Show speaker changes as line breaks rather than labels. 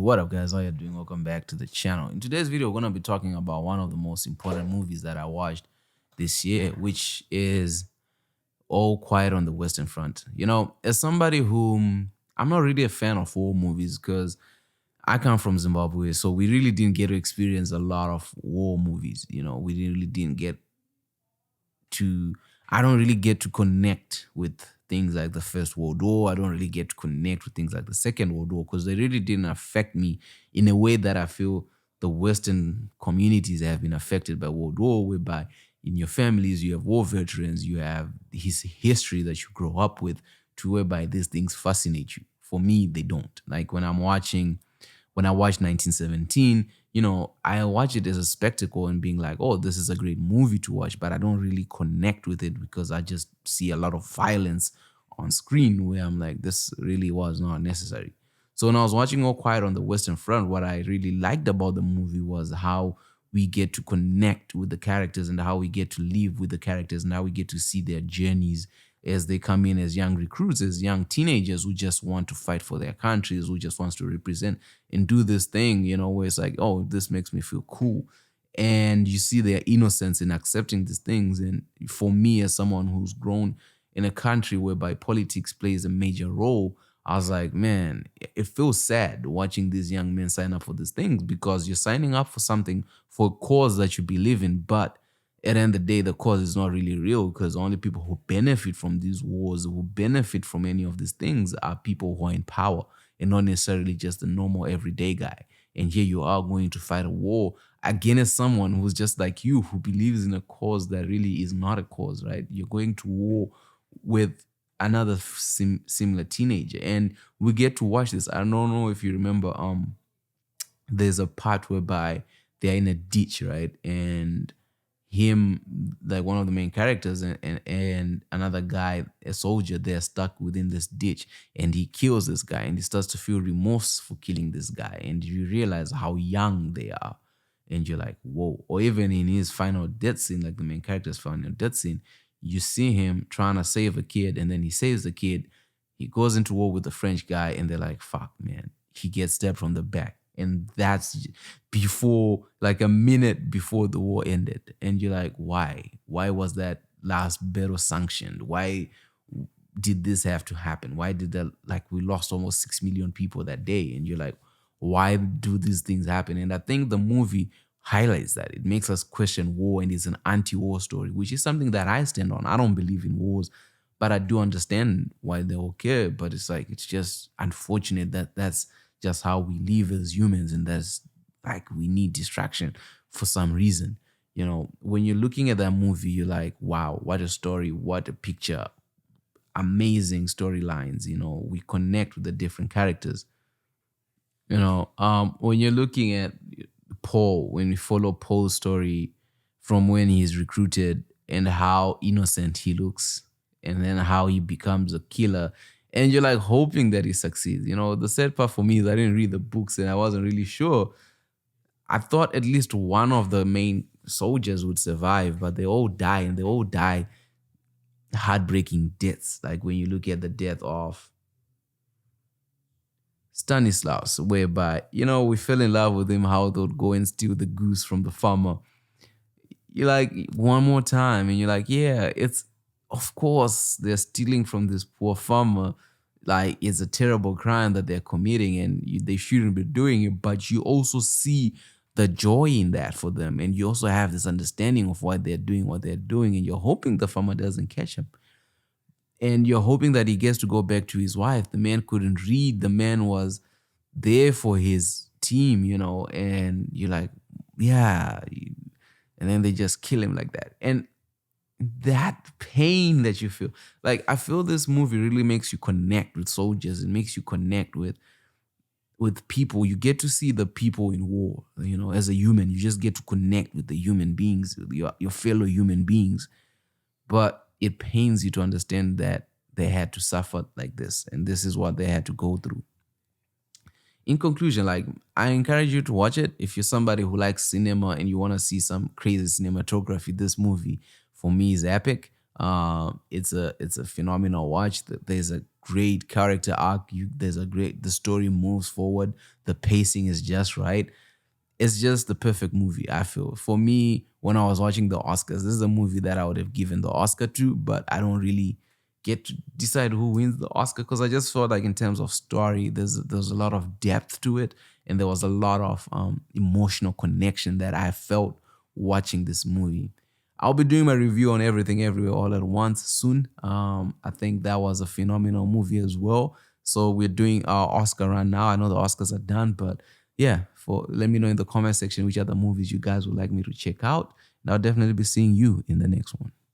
What up, guys? How you doing? Welcome back to the channel. In today's video, we're gonna be talking about one of the most important movies that I watched this year, which is All Quiet on the Western Front. As somebody who I'm not really a fan of war movies because I come from Zimbabwe, so we really didn't get to experience a lot of war movies. We really didn't get to I don't really get to connect with things like the First World War. I don't really get to connect with things like the Second World War because they really didn't affect me in a way that I feel the Western communities have been affected by World War, whereby in your families you have war veterans, you have his history that you grow up with, to whereby these things fascinate you. For me, they don't. Like when I watched 1917, I watch it as a spectacle and being like, oh, this is a great movie to watch, but I don't really connect with it because I just see a lot of violence on screen where I'm like, this really was not necessary. So when I was watching All Quiet on the Western Front, what I really liked about the movie was how we get to connect with the characters and how we get to live with the characters and how we get to see their journeys as they come in as young recruits, as young teenagers who just want to fight for their countries, who just wants to represent and do this thing, where it's like, oh, this makes me feel cool. And you see their innocence in accepting these things. And for me, as someone who's grown in a country whereby politics plays a major role, I was like, man, it feels sad watching these young men sign up for these things because you're signing up for something, for a cause that you believe in, but at the end of the day, the cause is not really real because only people who benefit from these wars, who benefit from any of these things, are people who are in power and not necessarily just the normal everyday guy. And here you are going to fight a war against someone who's just like you, who believes in a cause that really is not a cause, right? You're going to war with another similar teenager. And we get to watch this. I don't know if you remember, there's a part whereby they're in a ditch, right? And him, like one of the main characters, and another guy, a soldier, they're stuck within this ditch, and he kills this guy, and he starts to feel remorse for killing this guy, and you realize how young they are, and you're like, whoa. Or even in his final death scene, like the main character's final death scene, you see him trying to save a kid, and then he saves the kid. He goes into war with the French guy, and they're like, fuck, man. He gets stabbed from the back. And that's before, like a minute before the war ended. And you're like, why? Why was that last battle sanctioned? Why did this have to happen? Why did that, like, we lost almost 6 million people that day? And you're like, why do these things happen? And I think the movie highlights that. It makes us question war, and it's an anti-war story, which is something that I stand on. I don't believe in wars, but I do understand why they occur. But it's like, it's just unfortunate that that's just how we live as humans, and that's like, we need distraction for some reason. When you're looking at that movie, you're like, wow, what a story, what a picture, amazing storylines. We connect with the different characters. When you're looking at Paul, when we follow Paul's story from when he's recruited and how innocent he looks, and then how he becomes a killer, and you're like hoping that he succeeds. The sad part for me is I didn't read the books and I wasn't really sure. I thought at least one of the main soldiers would survive, but they all die, and they all die heartbreaking deaths. Like when you look at the death of Stanislaus, whereby, we fell in love with him, how they would go and steal the goose from the farmer. You're like, one more time, and you're like, yeah, it's, of course, they're stealing from this poor farmer. Like, it's a terrible crime that they're committing, and they shouldn't be doing it. But you also see the joy in that for them, and you also have this understanding of why they're doing what they're doing, and you're hoping the farmer doesn't catch him. And you're hoping that he gets to go back to his wife. The man couldn't read. The man was there for his team, and you're like, yeah. And then they just kill him like that. And that pain that you feel, like, I feel this movie really makes you connect with soldiers. It makes you connect with people. You get to see the people in war, as a human. You just get to connect with the human beings, your fellow human beings. But it pains you to understand that they had to suffer like this, and this is what they had to go through. In conclusion, like, I encourage you to watch it. If you're somebody who likes cinema and you want to see some crazy cinematography, this movie for me is epic. It's a phenomenal watch. There's a great character arc. The story moves forward. The pacing is just right. It's just the perfect movie, I feel. For me, when I was watching the Oscars, this is a movie that I would have given the Oscar to, but I don't really get to decide who wins the Oscar because I just felt like in terms of story, there's a lot of depth to it, and there was a lot of emotional connection that I felt watching this movie. I'll be doing my review on Everything Everywhere All at Once soon. I think that was a phenomenal movie as well. So we're doing our Oscar run now. I know the Oscars are done, but yeah, let me know in the comment section which other movies you guys would like me to check out. And I'll definitely be seeing you in the next one.